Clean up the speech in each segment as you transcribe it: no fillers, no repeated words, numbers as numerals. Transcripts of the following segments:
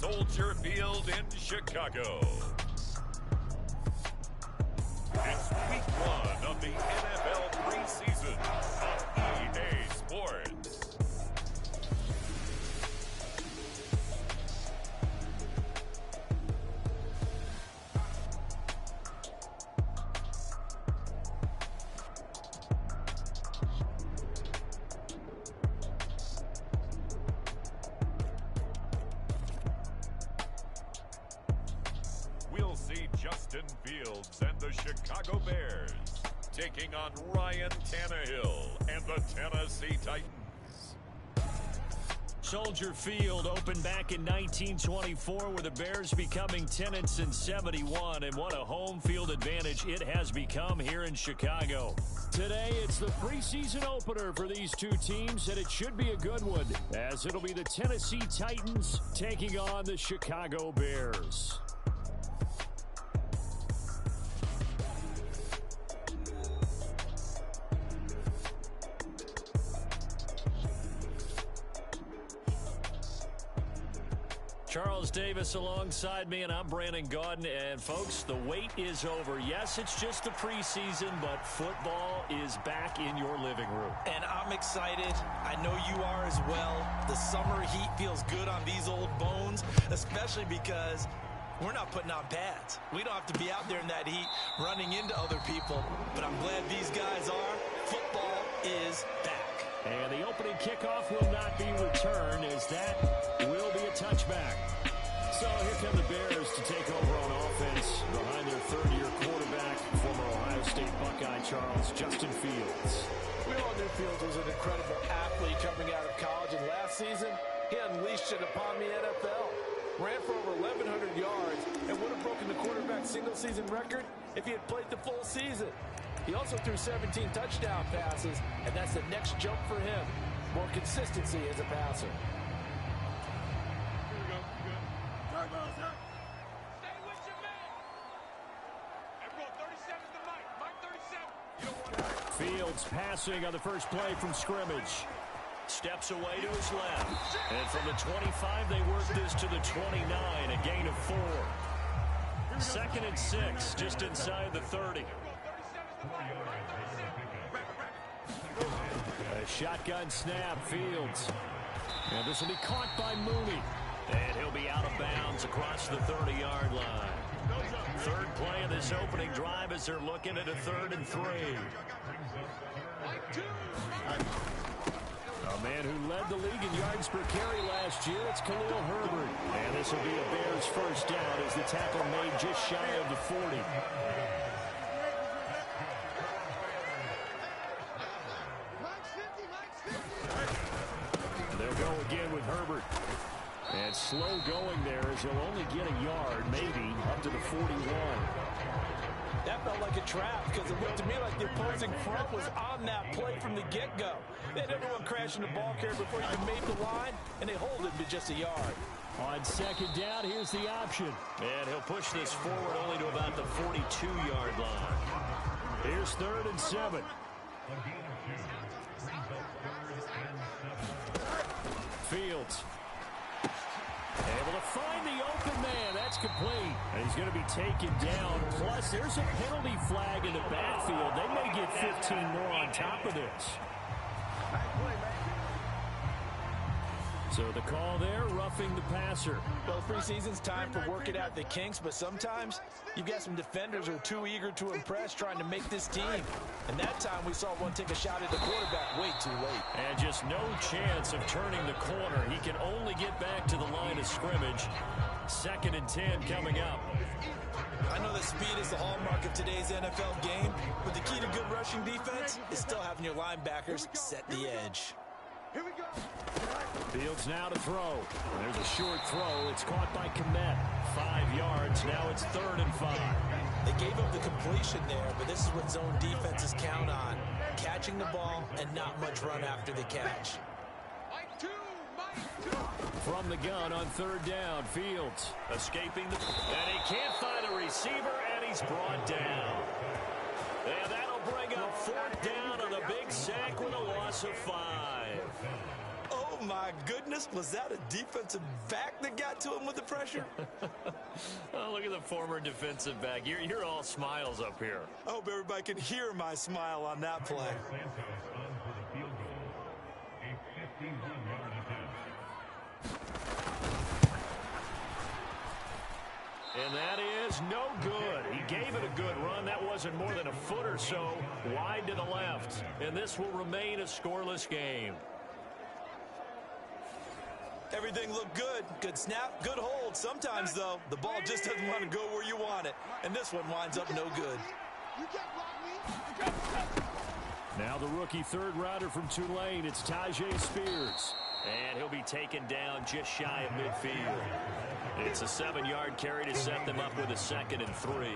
Soldier Field in Chicago. It's week 1 of the NFL preseason on EA Sports. We'll see Justin Fields and the Chicago Bears taking on Ryan Tannehill and the Tennessee Titans. Soldier Field opened back in 1924 with the Bears becoming tenants in 71, and what a home field advantage it has become here in Chicago. Today, it's the preseason opener for these two teams, and it should be a good one, as it'll be the Tennessee Titans taking on the Chicago Bears. Charles Davis alongside me, and I'm Brandon Gaudin. And, folks, the wait is over. Yes, it's just the preseason, but football is back in your living room. And I'm excited. I know you are as well. The summer heat feels good on these old bones, especially because we're not putting on pads. We don't have to be out there in that heat running into other people. But I'm glad these guys are. Football is back. And the opening kickoff will not be returned, as that will be a touchback. So here come the Bears to take over on offense behind their third-year quarterback, former Ohio State Buckeye Charles Justin Fields. We all knew Fields was an incredible athlete coming out of college, and last season he unleashed it upon the NFL. Ran for over 1,100 yards and would have broken the quarterback single-season record if he had played the full season. He also threw 17 touchdown passes, and that's the next jump for him. More consistency as a passer. Here we go. Start ball, sir. Stay with your man. Everyone, 37 to Mike. Mike 37. You don't want to... Fields passing on the first play from scrimmage. Steps away to his left. And from the 25, they work this to the 29, a gain of 4. 2nd and 6, just inside the 30. A shotgun snap, Fields. And this will be caught by Mooney. And he'll be out of bounds across the 30-yard line. Third play of this opening drive as they're looking at a 3rd and 3. A man who led the league in yards per carry last year, it's Khalil Herbert. And this will be a Bears first down as the tackle made just shy of the 40. They'll go again with Herbert. And slow going there as he'll only get a yard, maybe, up to the 41. That felt like a trap because it looked to me like the opposing front was on that play from the get-go. They had everyone crashing the ball carrier before he even made the line, and they hold him to just a yard. On 2nd down, here's the option. And he'll push this forward only to about the 42-yard line. Here's 3rd and 7. Fields able to find the open man. That's complete. And he's going to be taken down. Plus, there's a penalty flag in the backfield. They may get 15 more on top of this. So the call there, roughing the passer. Well, preseason's time for working out the kinks, but sometimes you've got some defenders who are too eager to impress trying to make this team. And that time we saw one take a shot at the quarterback way too late. And just no chance of turning the corner. He can only get back to the line of scrimmage. 2nd and 10 coming up. I know that speed is the hallmark of today's NFL game, but the key to good rushing defense is still having your linebackers set the edge. Here we go. Fields now to throw. There's a short throw. It's caught by Kmet. 5 yards. Now it's 3rd and 5. They gave up the completion there, but this is what zone defenses count on. Catching the ball and not much run after the catch. Mike 2. Mike 2. From the gun on 3rd down, Fields escaping the... And he can't find a receiver, and he's brought down. And that'll bring up 4th down on a big sack with a loss of 5. Oh, my goodness, was that a defensive back that got to him with the pressure? Oh, look at the former defensive back. You're all smiles up here. I hope everybody can hear my smile on that play. And that is no good. He gave it a good run. That wasn't more than a foot or so wide to the left. And this will remain a scoreless game. Everything looked good. Good snap, good hold. Sometimes, though, the ball just doesn't want to go where you want it. And this one winds up no good. Now the rookie third rounder from Tulane, it's Tyjae Spears. And he'll be taken down just shy of midfield. It's a 7-yard carry to set them up with a 2nd and 3.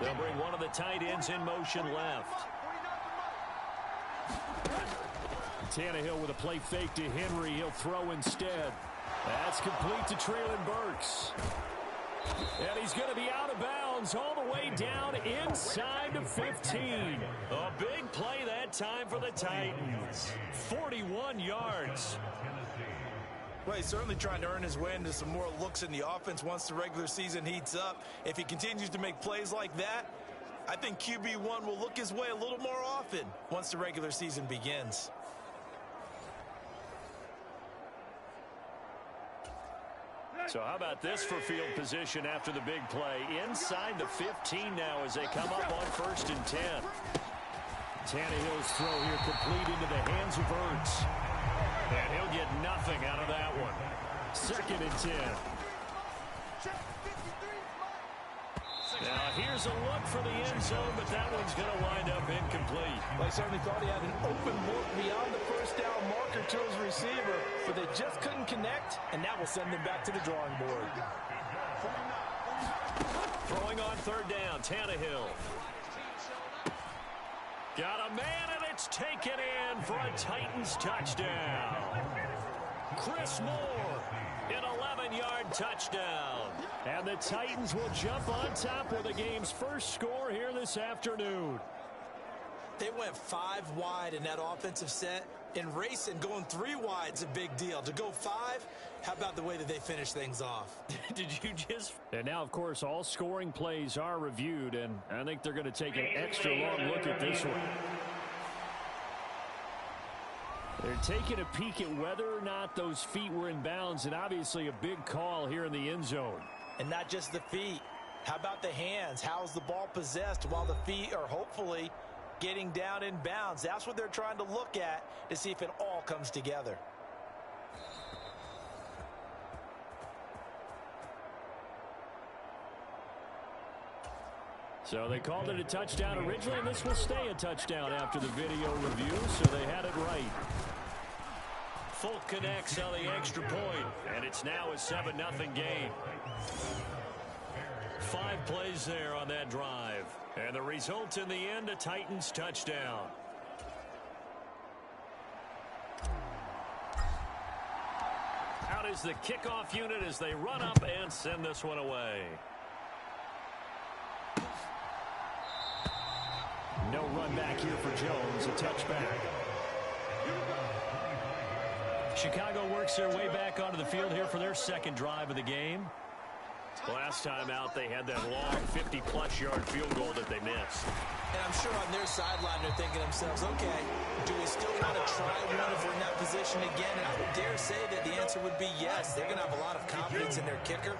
They'll bring one of the tight ends in motion left. Tannehill with a play fake to Henry. He'll throw instead. That's complete to Treylon Burks. And he's going to be out of bounds all the way down inside the 15. A big play that time for the Titans. 41 yards. Well, he's certainly trying to earn his way into some more looks in the offense once the regular season heats up. If he continues to make plays like that, I think QB1 will look his way a little more often once the regular season begins. So how about this for field position after the big play? Inside the 15 now as they come up on 1st and 10. Tannehill's throw here complete into the hands of Ertz. And he'll get nothing out of that one. 2nd and 10. Now here's a look for the end zone, but that one's going to wind up incomplete. Well, I certainly thought he had an open look beyond the first down marker to his receiver, but they just couldn't connect, and that will send them back to the drawing board. Throwing on 3rd down, Tannehill. Got a man, and it's taken in for a Titans touchdown. Chris Moore, an 11-yard touchdown. And the Titans will jump on top with the game's first score here this afternoon. They went 5 wide in that offensive set. In racing, going 3 wide is a big deal. To go 5, how about the way that they finish things off? Did you just... And now, of course, all scoring plays are reviewed, and I think they're going to take an extra long look at this one. They're taking a peek at whether or not those feet were in bounds, and obviously a big call here in the end zone. And not just the feet. How about the hands? How's the ball possessed while the feet are hopefully getting down in bounds? That's what they're trying to look at to see if it all comes together. So they called it a touchdown originally, and this will stay a touchdown after the video review, so they had it right. Folk connects on the extra point, and it's now a 7-0 game. 5 plays there on that drive. And the result in the end, a Titans touchdown. Out is the kickoff unit as they run up and send this one away. No run back here for Jones, a touchback. Chicago works their way back onto the field here for their 2nd drive of the game. Last time out, they had that long 50-plus yard field goal that they missed. And I'm sure on their sideline they're thinking to themselves, okay, do we still want to try one if we're in that position again? And I would dare say that the answer would be yes. They're going to have a lot of confidence in their kicker.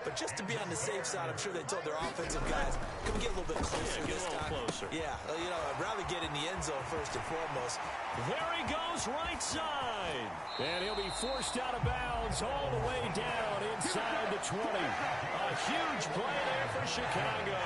But just to be on the safe side, I'm sure they told their offensive guys, can we get a little bit closer this time? Closer. Yeah, you know, I'd rather get in the end zone first and foremost. There he goes, right side. And he'll be forced out of bounds all the way down inside the 20. A huge play there for Chicago.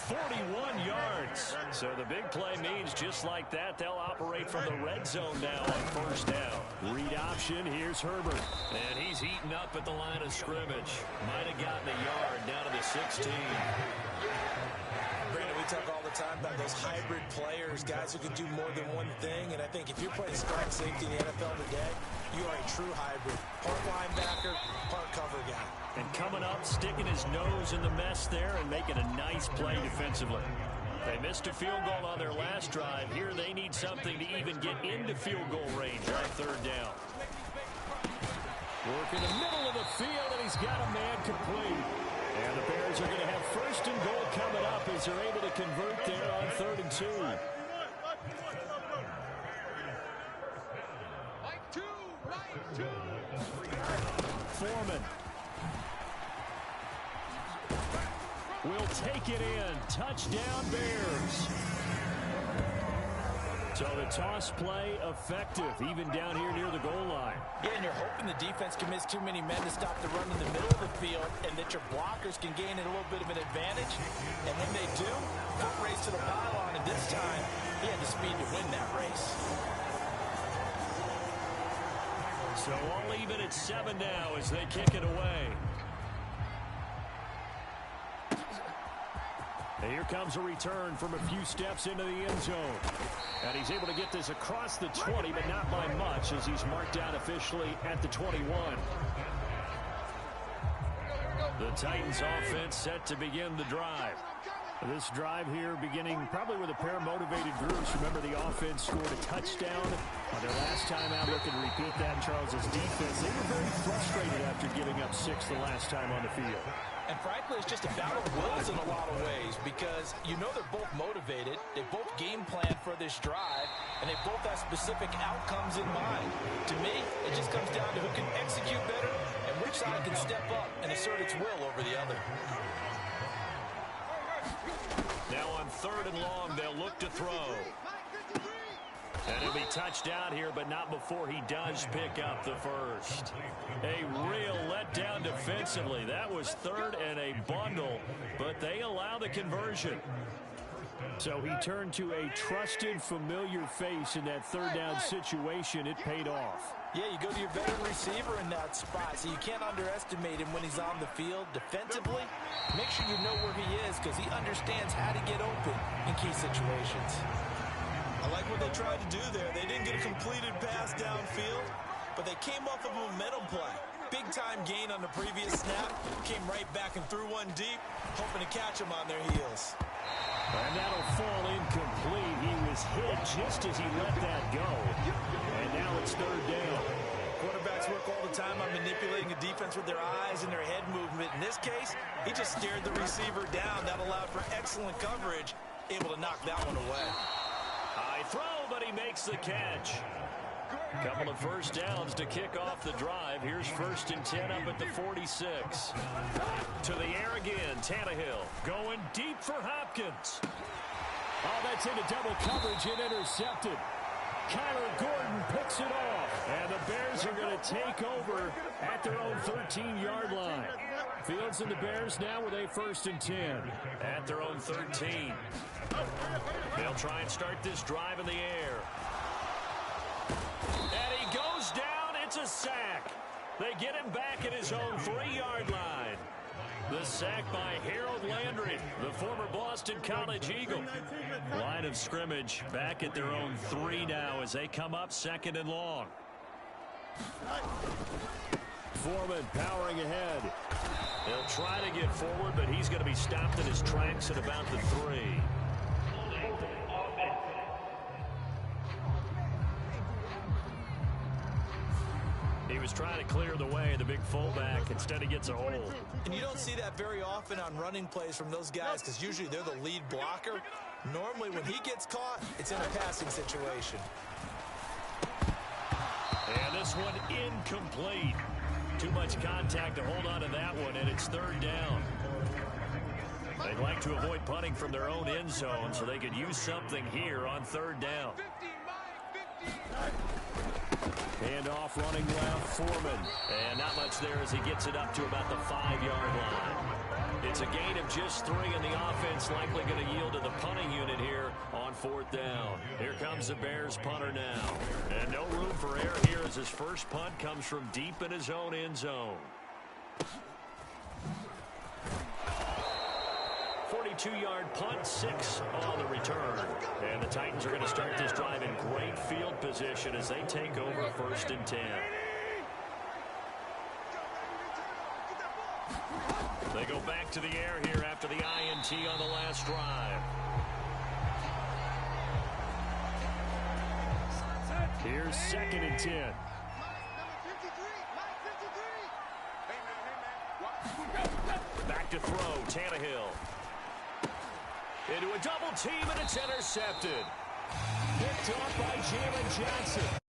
41 yards. So the big play means just like that, they'll operate from the red zone now on 1st down. Read option, here's Herbert. And he's eaten up at the line of scrimmage. Might have gotten a yard down to the 16. Brandon, we talk all the time about those hybrid players, guys who can do more than one thing. And I think if you're playing strong safety in the NFL today, you are a true hybrid. Part linebacker, part cover guy. And coming up, sticking his nose in the mess there and making a nice play defensively. They missed a field goal on their last drive. Here they need something to even get into field goal range on third down. Work in the middle of the field, and he's got a man complete. And the Bears are going to have first and goal coming up as they're able to convert there on 3rd and 2. Foreman will take it in. Touchdown, Bears. So the toss play effective, even down here near the goal line. Yeah, and you're hoping the defense can miss too many men to stop the run in the middle of the field and that your blockers can gain a little bit of an advantage. And when they do, foot race to the pylon, and this time he had the speed to win that race. So all even at 7 now as they kick it away. And here comes a return from a few steps into the end zone. And he's able to get this across the 20, but not by much as he's marked down officially at the 21. The Titans offense set to begin the drive. This drive here beginning probably with a pair of motivated groups. Remember, the offense scored a touchdown on their last time out. Looking to repeat that. Charles's defense, they were very frustrated after giving up 6 the last time on the field. And frankly, it's just a battle of wills in a lot of ways because you know they're both motivated. They both game plan for this drive, and they both have specific outcomes in mind. To me, it just comes down to who can execute better and which side can step up and assert its will over the other. Now on 3rd and long, they'll look to throw. And he'll be touched down here, but not before he does pick up the first. A real letdown defensively. That was 3rd and a bundle, but they allow the conversion. So he turned to a trusted, familiar face in that 3rd down situation. It paid off. Yeah, you go to your veteran receiver in that spot, so you can't underestimate him when he's on the field. Defensively, make sure you know where he is because he understands how to get open in key situations. I like what they tried to do there. They didn't get a completed pass downfield, but they came off of a momentum play. Big-time gain on the previous snap. Came right back and threw one deep, hoping to catch them on their heels. And that'll fall incomplete. He was hit just as he let that go. And now it's 3rd down. Quarterbacks work all the time on manipulating a defense with their eyes and their head movement. In this case, he just stared the receiver down. That allowed for excellent coverage, able to knock that one away. High throw, but he makes the catch. Couple of first downs to kick off the drive. Here's 1st and 10 up at the 46. To the air again, Tannehill going deep for Hopkins. Oh, that's into double coverage and intercepted. Kyler Gordon picks it off. And the Bears are going to take over at their own 13-yard line. Fields and the Bears now with a 1st and 10. At their own 13. They'll try and start this drive in the air. And he goes down. It's a sack. They get him back at his own 3-yard line. The sack by Harold Landry, the former Boston College Eagle. Line of scrimmage back at their own 3 now as they come up 2nd and long. Foreman powering ahead. They'll try to get forward, but he's going to be stopped in his tracks at about the 3. He was trying to clear the way, the big fullback. Instead, he gets a hold. And you don't see that very often on running plays from those guys because usually they're the lead blocker. Normally, when he gets caught, it's in a passing situation. And this one incomplete. Too much contact to hold on to that one, and it's 3rd down. They'd like to avoid punting from their own end zone so they could use something here on 3rd down. Hand off running left, Foreman. And not much there as he gets it up to about the 5-yard line. It's a gain of just 3, and the offense likely going to yield to the punting unit here on 4th down. Here comes the Bears punter now. And no room for error here as his first punt comes from deep in his own end zone. 42-yard punt, 6 on the return. And the Titans are going to start this drive in great field position as they take over 1st and 10. They go back to the air here after the INT on the last drive. Here's 2nd and 10. Back to throw, Tannehill. Into a double team, and it's intercepted. Picked off by Jalen Johnson.